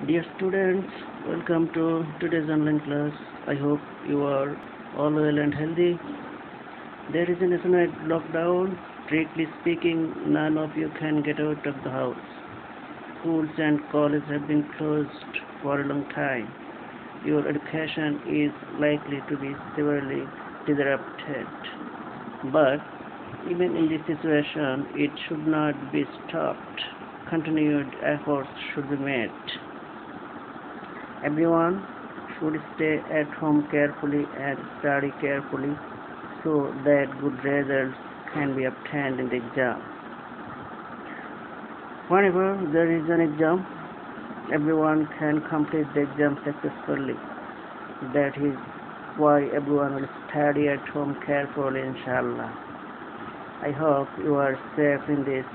Dear students, welcome to today's online class. I hope you are all well and healthy. There is a nationwide lockdown. Strictly speaking, none of you can get out of the house. Schools and colleges have been closed for a long time. Your education is likely to be severely disrupted. But even in this situation, it should not be stopped. Continued efforts should be made. Everyone should stay at home carefully and study carefully so that good results can be obtained in the exam. Whenever there is an exam, everyone can complete the exam successfully. That is why everyone will study at home carefully, inshallah. I hope you are safe in this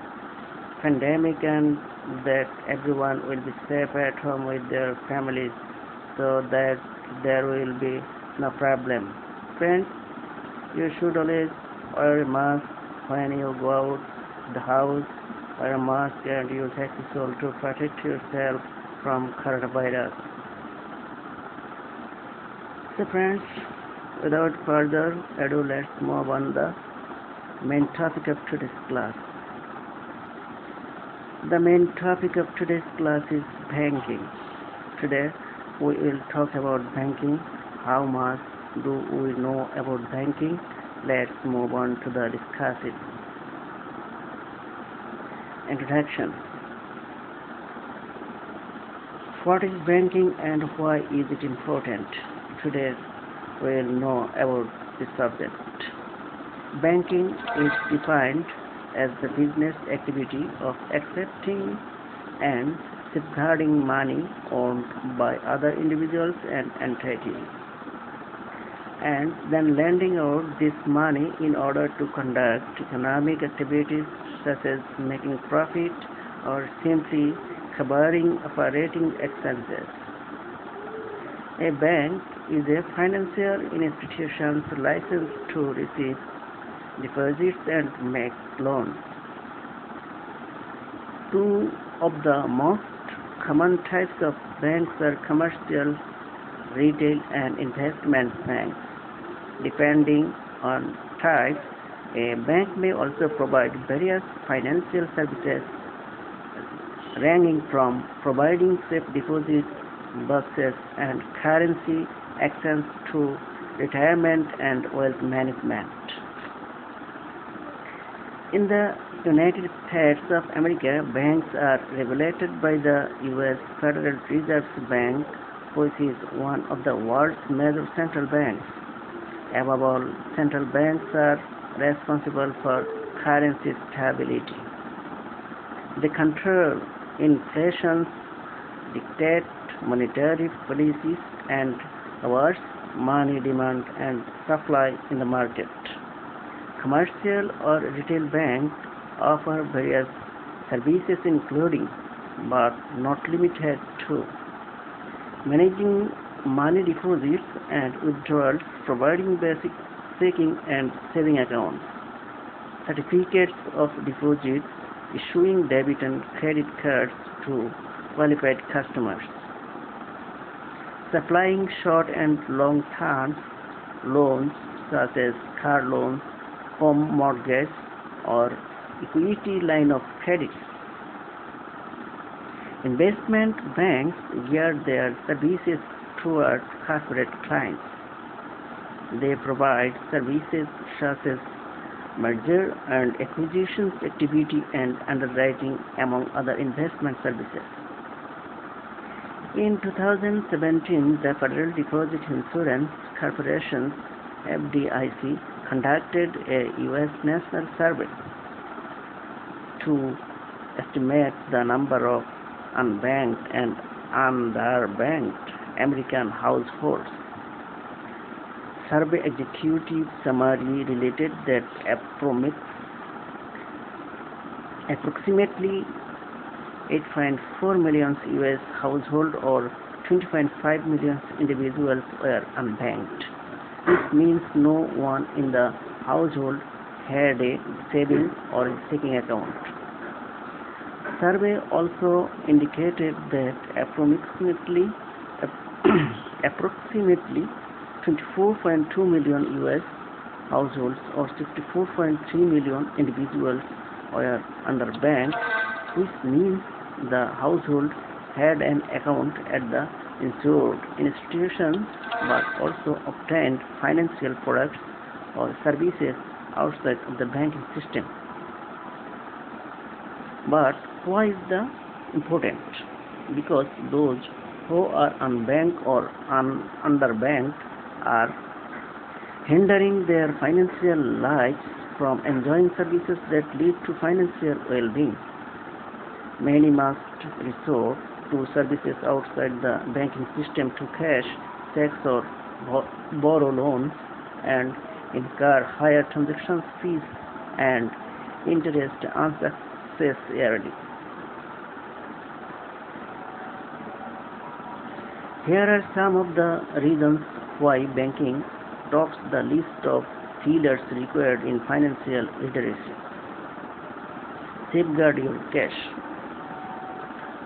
pandemic and that everyone will be safe at home with their families so that there will be no problem. Friends, you should always wear a mask when you go out the house. Wear a mask and use aerosol to protect yourself from coronavirus. So friends, without further ado, let's move on the main topic of today's class. The main topic of today's class is banking. Today we will talk about banking. How much do we know about banking? Let's move on to the discussion. Introduction. What is banking and why is it important? Today we will know about this subject. Banking is defined as the business activity of accepting and safeguarding money owned by other individuals and entities, and then lending out this money in order to conduct economic activities such as making profit or simply covering operating expenses. A bank is a financial institution licensed to receive deposits and make loans. Two of the most common types of banks are commercial, retail, and investment banks. Depending on type, a bank may also provide various financial services ranging from providing safe deposit boxes and currency exchange to retirement and wealth management. In the United States of America, banks are regulated by the U.S. Federal Reserve Bank, which is one of the world's major central banks. Above all, central banks are responsible for currency stability. They control inflation, dictate monetary policies, and oversee money demand and supply in the market. Commercial or retail banks offer various services including, but not limited to, managing money deposits and withdrawals, providing basic checking and saving accounts, certificates of deposit, issuing debit and credit cards to qualified customers, supplying short and long-term loans such as car loans, home mortgage, or equity line of credit. Investment banks gear their services toward corporate clients. They provide services such as merger and acquisitions activity and underwriting, among other investment services. In 2017, the Federal Deposit Insurance Corporation (FDIC) conducted a U.S. national survey to estimate the number of unbanked and underbanked American households. Survey executive summary related that approximately 8.4 million U.S. households or 20.5 million individuals were unbanked. This means no one in the household had a savings or a checking account. Survey also indicated that approximately 24.2 million US households or 64.3 million individuals were underbanked, which means the household had an account at the insured institution but also obtained financial products or services outside of the banking system. But why is the important? Because those who are unbanked or underbanked are hindering their financial lives from enjoying services that lead to financial well-being. Many must resort to services outside the banking system to cash checks or borrow loans and incur higher transaction fees and interest unnecessarily. Here are some of the reasons why banking tops the list of pillars required in financial literacy. Safeguard your cash.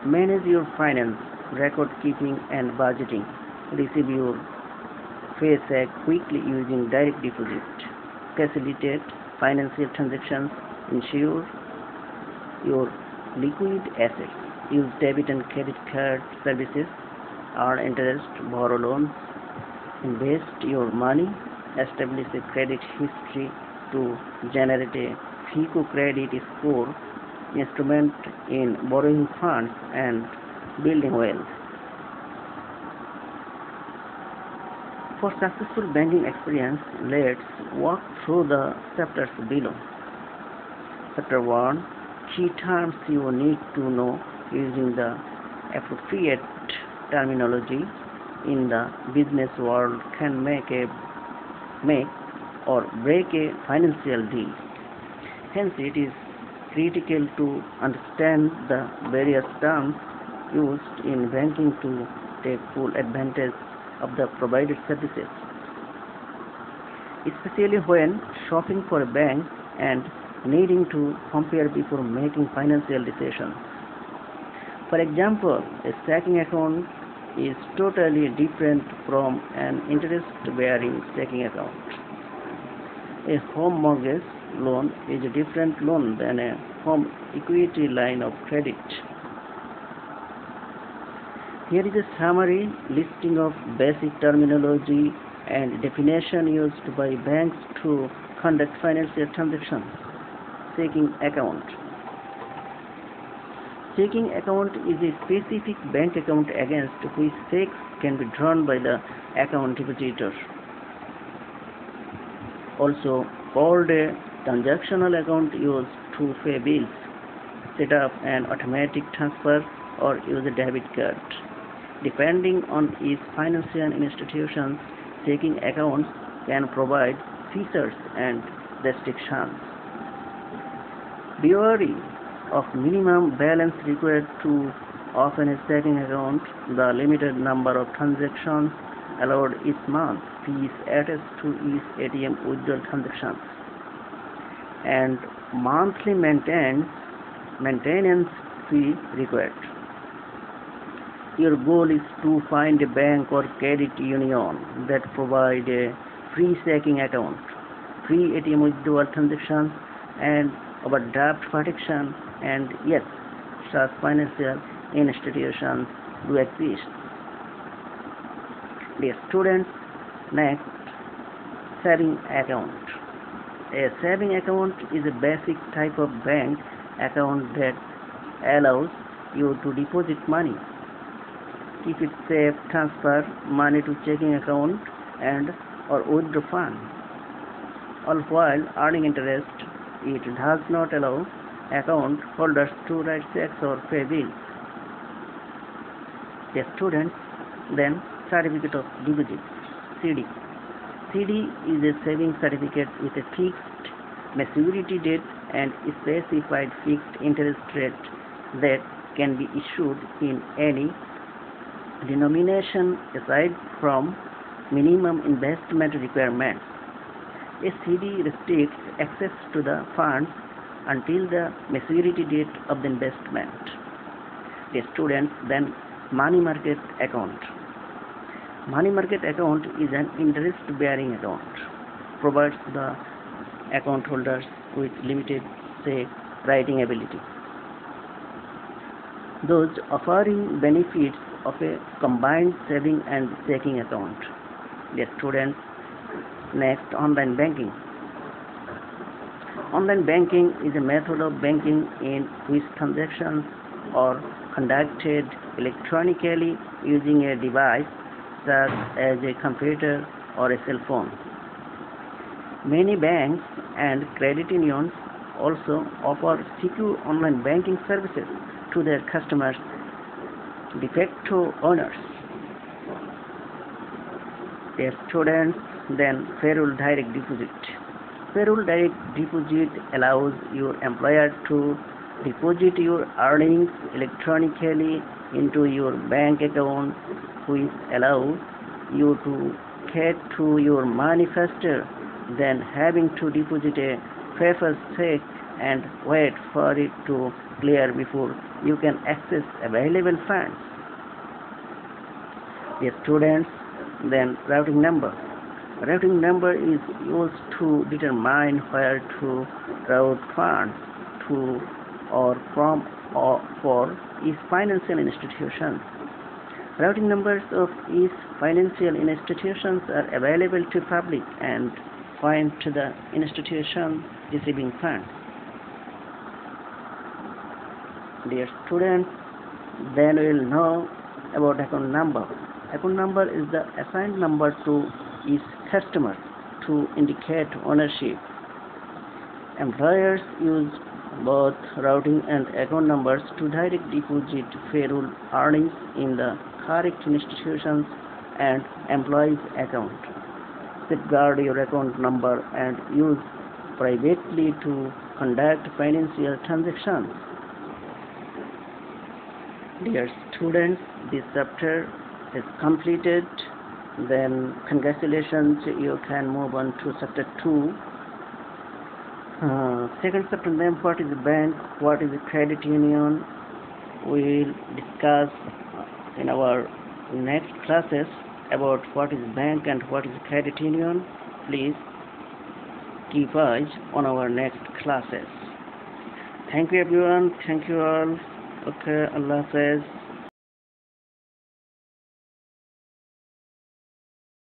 Manage your finance, record keeping and budgeting. Receive your paycheck quickly using direct deposit. Facilitate financial transactions. Ensure your liquid assets. Use debit and credit card services. Earn interest, borrow loans. Invest your money. Establish a credit history to generate a FICO credit score instrument in borrowing funds and building wealth. For successful banking experience, let's walk through the chapters below. Chapter 1. Key terms you need to know using the appropriate terminology in the business world can make or break a financial deal. Hence, it is critical to understand the various terms used in banking to take full advantage of the provided services, especially when shopping for a bank and needing to compare before making financial decisions. For example, a checking account is totally different from an interest-bearing checking account. A home mortgage loan is a different loan than a home equity line of credit. Here is a summary listing of basic terminology and definition used by banks to conduct financial transactions. Checking account. Checking account is a specific bank account against which checks can be drawn by the account depositor. Also called a transactional account used to pay bills, set up an automatic transfer, or use a debit card. Depending on each financial institution, checking accounts can provide features and restrictions. Be wary of minimum balance required to open a checking account, the limited number of transactions allowed each month, fees attached to each ATM withdrawal transaction, and monthly maintenance fee required. Your goal is to find a bank or credit union that provide a free checking account, free ATM withdrawal transactions, and overdraft protection. And yes, such financial institutions do exist. Dear students, next, saving account. A saving account is a basic type of bank account that allows you to deposit money, keep it safe, transfer money to checking account, and or withdraw funds, all while earning interest. It does not allow account holders to write checks or pay bills. The students, then certificate of deposit, CD. CD is a savings certificate with a fixed maturity date and a specified fixed interest rate that can be issued in any denomination aside from minimum investment requirements. A CD restricts access to the funds until the maturity date of the investment. The students, then money market account. Money market account is an interest-bearing account, provides the account holders with limited, say, writing ability. Those offering benefits of a combined saving and checking account. The students, next, online banking. Online banking is a method of banking in which transactions are conducted electronically using a device such as a computer or a cell phone. Many banks and credit unions also offer secure online banking services to their customers, de facto owners. Their students, then payroll direct deposit. Payroll direct deposit allows your employer to deposit your earnings electronically into your bank account, which allows you to get to your money faster than having to deposit a paper check and wait for it to clear before you can access available funds. The students, then routing number. Routing number is used to determine where to route funds to or from or for each financial institution. Routing numbers of each financial institutions are available to public and point to the institution receiving funds. Dear students, then we will know about account number. Account number is the assigned number to each customer to indicate ownership. Employers use both routing and account numbers to direct deposit payroll earnings in the correct institutions and employees' account. Safeguard your account number and use privately to conduct financial transactions. Dear students, this chapter is completed. Then congratulations, you can move on to chapter 2. Second chapter name, what is a bank, what is a credit union. We will discuss in our next classes about what is bank and what is credit union. Please keep eyes on our next classes. Thank you everyone. Thank you all. Okay, Allah says.